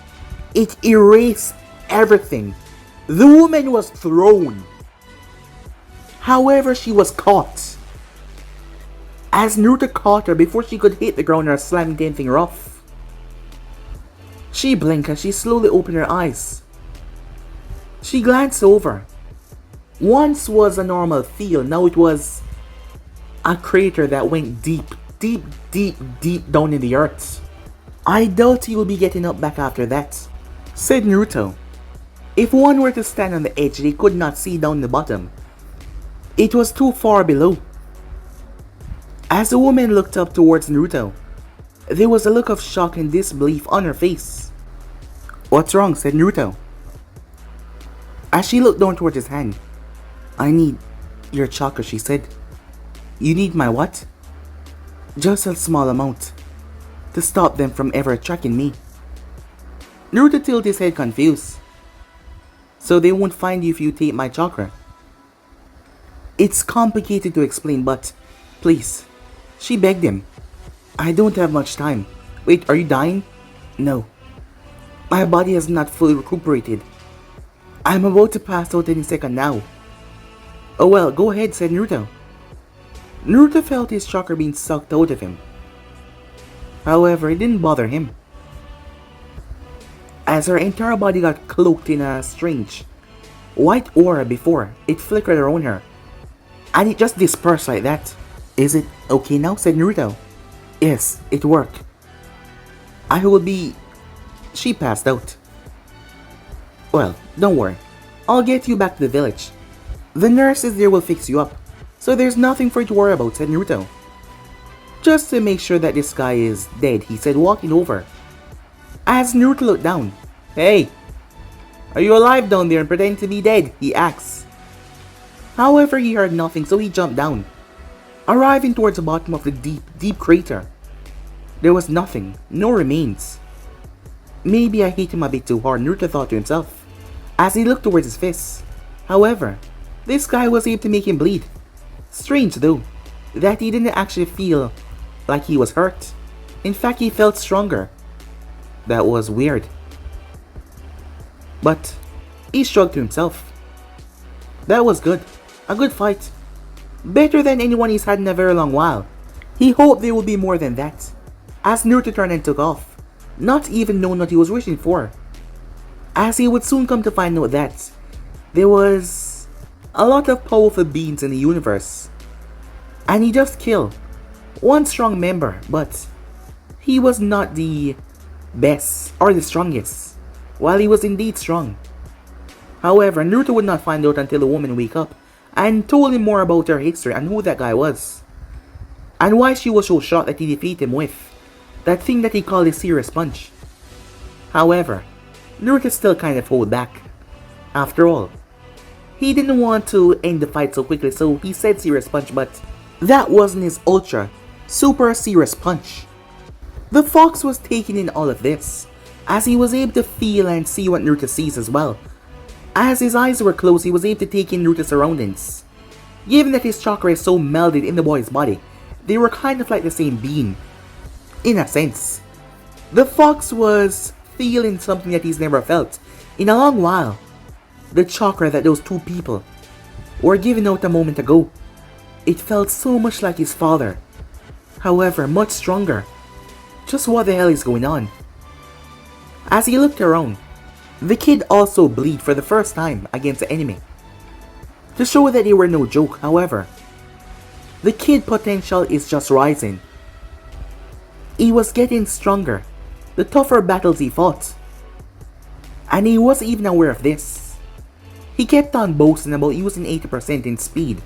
it erased everything. The woman was thrown. However, she was caught. As Naruto caught her before she could hit the ground or slam into anything rough. She blinked as she slowly opened her eyes. She glanced over. Once was a normal field, now it was a crater that went deep down in the earth. "I doubt he will be getting up back after that," said Naruto. If one were to stand on the edge, they could not see down the bottom. It was too far below. As the woman looked up towards Naruto, there was a look of shock and disbelief on her face. "What's wrong?" said Naruto. As she looked down towards his hand. "I need your chakra," she said. "You need my what?" "Just a small amount, to stop them from ever tracking me." Naruto tilted his head confused. "So they won't find you if you take my chakra?" "It's complicated to explain, but please," she begged him. "I don't have much time." "Wait, are you dying?" "No. My body has not fully recuperated. I'm about to pass out any second now." "Oh well, go ahead," said Naruto. Naruto felt his chakra being sucked out of him. However, it didn't bother him, as her entire body got cloaked in a strange white aura before it flickered around her, and it just dispersed like that. "Is it okay now?" said Naruto. "Yes, it worked. I will be..." She passed out. "Well, don't worry. I'll get you back to the village. The nurses there will fix you up, so there's nothing for you to worry about," said Naruto. "Just to make sure that this guy is dead," he said, walking over. As Naruto looked down. "Hey, are you alive down there and pretending to be dead?" he asked. However, he heard nothing, so he jumped down, arriving towards the bottom of the deep crater. There was nothing, no remains. "Maybe I hit him a bit too hard," Naruto thought to himself, as he looked towards his fists. However, this guy was able to make him bleed. Strange though, that he didn't actually feel like he was hurt. In fact, he felt stronger. That was weird. But he shrugged to himself. That was good. A good fight. Better than anyone he's had in a very long while. He hoped there would be more than that. As Naruto turned and took off, not even knowing what he was wishing for. As he would soon come to find out that there was a lot of powerful beings in the universe. And he just killed one strong member, but he was not the best or the strongest, while he was indeed strong. However, Naruto would not find out until the woman wake up and told him more about her history and who that guy was. And why she was so shocked that he defeated him with that thing that he called a serious punch. However, Naruto still kind of hold back. After all, he didn't want to end the fight so quickly, so he said serious punch, but that wasn't his ultra, super serious punch. The fox was taking in all of this, as he was able to feel and see what Naruto sees as well. As his eyes were closed, he was able to take in Naruto's surroundings. Given that his chakra is so melded in the boy's body, they were kind of like the same being. In a sense, the fox was feeling something that he's never felt in a long while. The chakra that those two people were giving out a moment ago. It felt so much like his father. However, much stronger. Just what the hell is going on? As he looked around, the kid also bleed for the first time against the enemy. To show that they were no joke, however, the kid potential is just rising. He was getting stronger the tougher battles he fought. And he wasn't even aware of this. He kept on boasting about using 80% in speed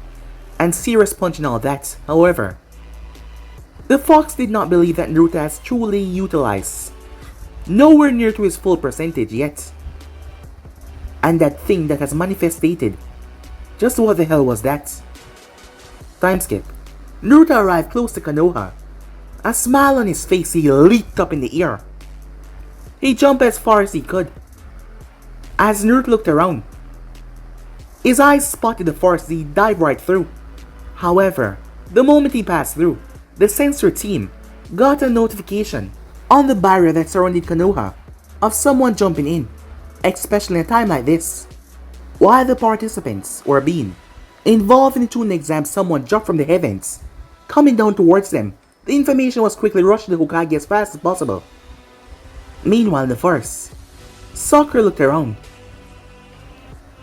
and serious punch and all that. However, the fox did not believe that Naruto has truly utilized nowhere near to his full percentage yet. And that thing that has manifested, just what the hell was that? Time skip. Naruto arrived close to Konoha. A smile on his face, he leaped up in the air. He jumped as far as he could. As Naruto looked around, his eyes spotted the forest he dived right through. However, the moment he passed through, the sensor team got a notification on the barrier that surrounded Konoha of someone jumping in, especially in a time like this. While the participants were being involved in the tuning exam, someone dropped from the heavens, coming down towards them. The information was quickly rushed to the Hokage as fast as possible. Meanwhile in the forest, Sakura looked around.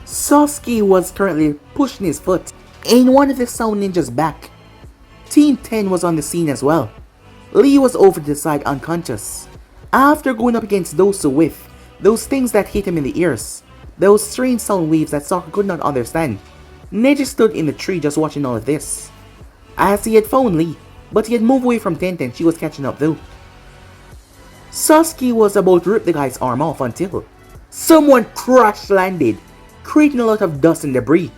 Sasuke was currently pushing his foot in one of the Sound Ninjas' back. Team 10 was on the scene as well. Lee was over to the side unconscious. After going up against those two with those things that hit him in the ears, those strange sound waves that Sakura could not understand, Neji stood in the tree just watching all of this. As he had found Lee, but he had moved away from Tenten, she was catching up though. Sasuke was about to rip the guy's arm off until someone crash landed, creating a lot of dust and debris.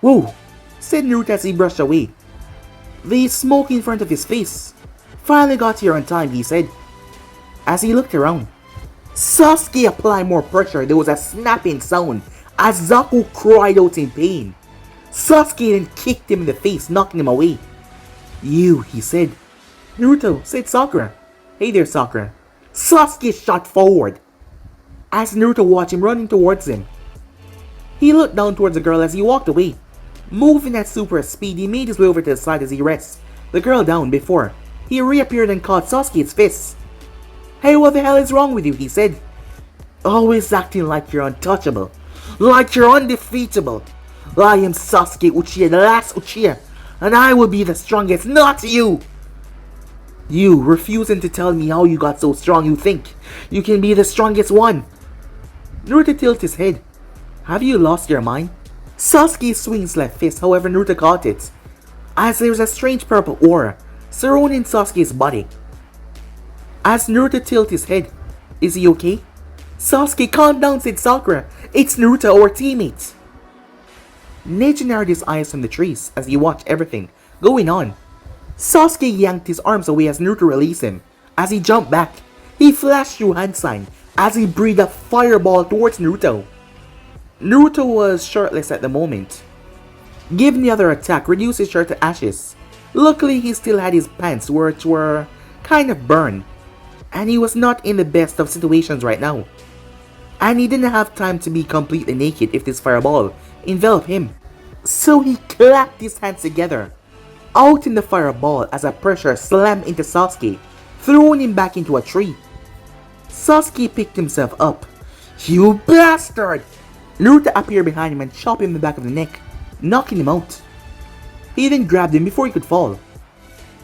"Whoa," said Naruto as he brushed away. The smoke in front of his face finally got here on time, he said. As he looked around, Sasuke applied more pressure. There was a snapping sound as Zaku cried out in pain. Sasuke then kicked him in the face, knocking him away. "You," he said. "Naruto," said Sakura. "Hey there, Sakura." Sasuke shot forward as Naruto watched him running towards him. He looked down towards the girl as he walked away. Moving at super speed, he made his way over to the side as he rests the girl down before he reappeared and caught Sasuke's fists. "Hey, what the hell is wrong with you?" he said. "Always acting like you're untouchable, like you're undefeatable. I am Sasuke Uchiha, the last Uchiha, and I will be the strongest, not you. You refusing to tell me how you got so strong you think you can be the strongest one." Naruto tilted his head. "Have you lost your mind?" Sasuke swings left fist, however Naruto caught it, as there was a strange purple aura surrounding Sasuke's body. As Naruto tilted his head, "Is he okay?" "Sasuke, calm down," said Sakura. "It's Naruto, our teammate." Neji narrowed his eyes from the trees as he watched everything going on. Sasuke yanked his arms away as Naruto released him. As he jumped back, he flashed through hand sign as he breathed a fireball towards Naruto. Naruto was shirtless at the moment. Given the other attack, reduced his shirt to ashes. Luckily, he still had his pants which were kind of burned, and he was not in the best of situations right now. and he didn't have time to be completely naked if this fireball enveloped him. So he clapped his hands together out in the fireball as a pressure slammed into Sasuke, throwing him back into a tree. Sasuke picked himself up. "You bastard!" Naruto appeared behind him and chopped him in the back of the neck, knocking him out. He then grabbed him before he could fall.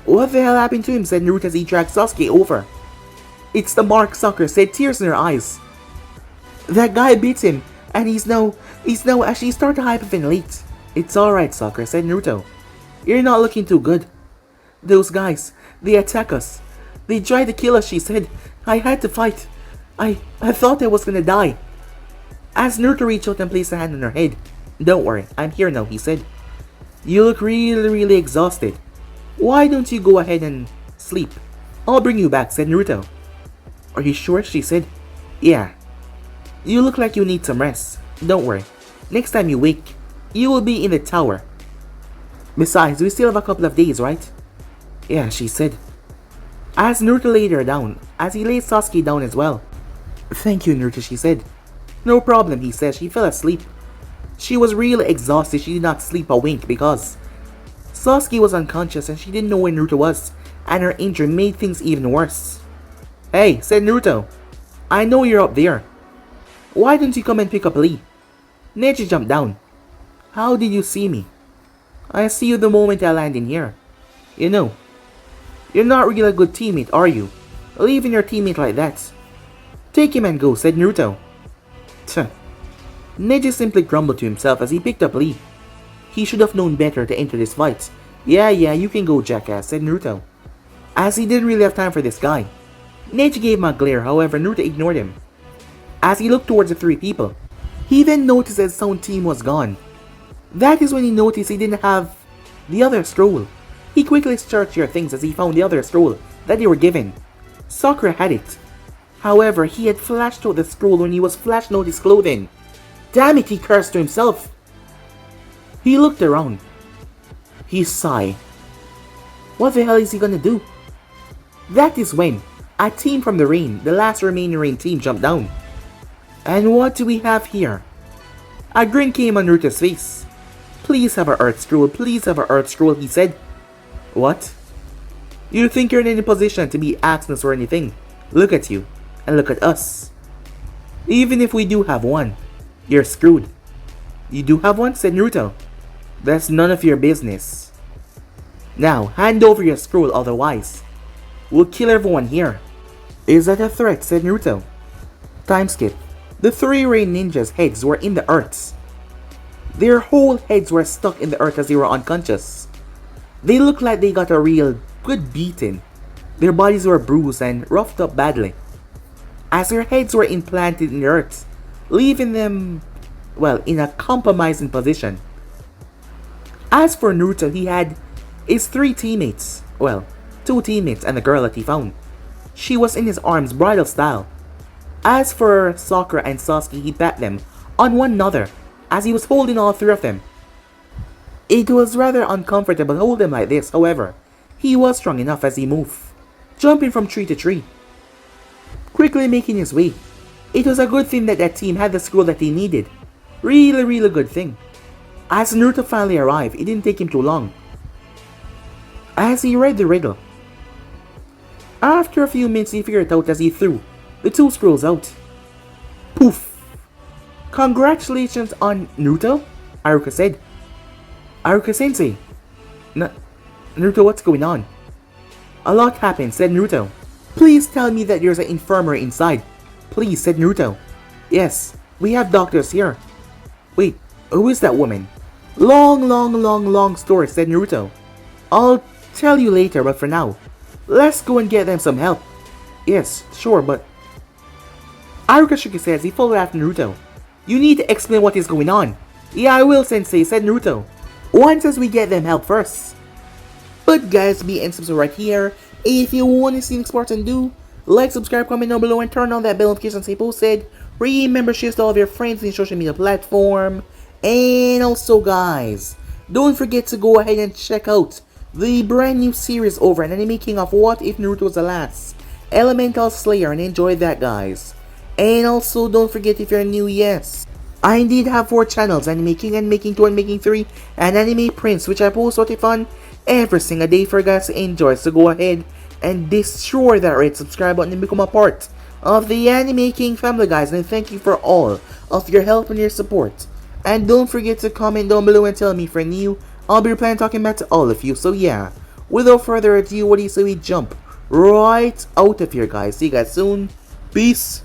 "What the hell happened to him?" said Naruto as he dragged Sasuke over. "It's the mark," Sakura said, tears in her eyes. "That guy beat him, and he's now actually starting to hyperventilate." "It's alright," Sakura said. "Naruto, you're not looking too good. Those guys, they attack us. They tried to kill us," she said. "I had to fight. I thought I was gonna die." As Naruto reached out and placed a hand on her head. "Don't worry, I'm here now," he said. "You look really exhausted. Why don't you go ahead and sleep? I'll bring you back," said Naruto. "Are you sure?" she said. "Yeah. You look like you need some rest. Don't worry. Next time you wake, you will be in the tower. Besides, we still have a couple of days, right?" "Yeah," she said. As Naruto laid her down, as he laid Sasuke down as well. "Thank you, Naruto," she said. "No problem," he said. She fell asleep. She was really exhausted. She did not sleep a wink because Sasuke was unconscious and she didn't know where Naruto was, and her injury made things even worse. "Hey," said Naruto. "I know you're up there. Why don't you come and pick up Lee?" Neji jumped down. "How did you see me?" "I see you the moment I land in here. You know, you're not really a good teammate, are you? Leaving your teammate like that." "Take him and go," said Naruto. Tuh. Neji simply grumbled to himself as he picked up Lee. He should have known better to enter this fight. Yeah, you can go, jackass," said Naruto, as he didn't really have time for this guy. Neji gave him a glare, however Naruto ignored him. As he looked towards the three people, he then noticed that his own team was gone. That is when he noticed he didn't have the other scroll. He quickly searched their things as he found the other scroll that they were given. Sakura had it. However, he had flashed out the scroll when he was flashing out his clothing. Damn it, he cursed to himself. He looked around. He sighed. What the hell is he gonna do? That is when a team from the rain, the last remaining rain team, jumped down. And what do we have here? A grin came on Naruto's face. "Please have our earth scroll, please have our earth scroll," he said. "What? You think you're in any position to be asking us or anything? Look at you, and look at us. Even if we do have one, you're screwed." "You do have one?" said Naruto. "That's none of your business. Now, hand over your scroll, otherwise we'll kill everyone here." "Is that a threat?" said Naruto. Time skip. The three rain ninjas' heads were in the earth. Their whole heads were stuck in the earth as they were unconscious. They looked like they got a real good beating. Their bodies were bruised and roughed up badly, as their heads were implanted in the earth, leaving them, well, in a compromising position. As for Naruto, he had his three teammates, well, two teammates and the girl that he found. She was in his arms bridal style. As for Sakura and Sasuke, he pat them on one another as he was holding all three of them. It was rather uncomfortable to hold them like this, however, he was strong enough as he moved, jumping from tree to tree, quickly making his way. It was a good thing that that team had the scroll that they needed. Really good thing. As Naruto finally arrived, it didn't take him too long. As he read the riddle, after a few minutes he figured it out as he threw the two scrolls out. Poof! "Congratulations on Naruto," Aruka said. "Aruka-sensei." Naruto, what's going on?" "A lot happened," said Naruto. "Please tell me that there's an infirmary inside." "Please," said Naruto. "Yes, we have doctors here." "Wait, who is that woman?" Long story," said Naruto. "I'll tell you later, but for now, let's go and get them some help." "Yes, sure, but..." Aruka shook his head as he followed after Naruto. "You need to explain what is going on." "Yeah, I will, sensei," said Naruto. "Once as we get them help first." But guys, be and subscribe right here. If you want to see next part and do, like, subscribe, comment down below, and turn on that bell notification so posted. Remember, share to all of your friends in your social media platform. And also guys, don't forget to go ahead and check out the brand new series over an anime king of What If Naruto Was the Last Elemental Slayer, and enjoy that guys. And also, don't forget if you're new, yes, I indeed have 4 channels, Anime King and Making 2 and Making 3, and Anime Prince, which I post what fun every single day for you guys to enjoy. So go ahead and destroy that red subscribe button and become a part of the Anime King family, guys. And thank you for all of your help and your support. And don't forget to comment down below and tell me if you're new. I'll be replying talking back to all of you. So yeah, without further ado, what do you say we jump right out of here, guys? See you guys soon. Peace.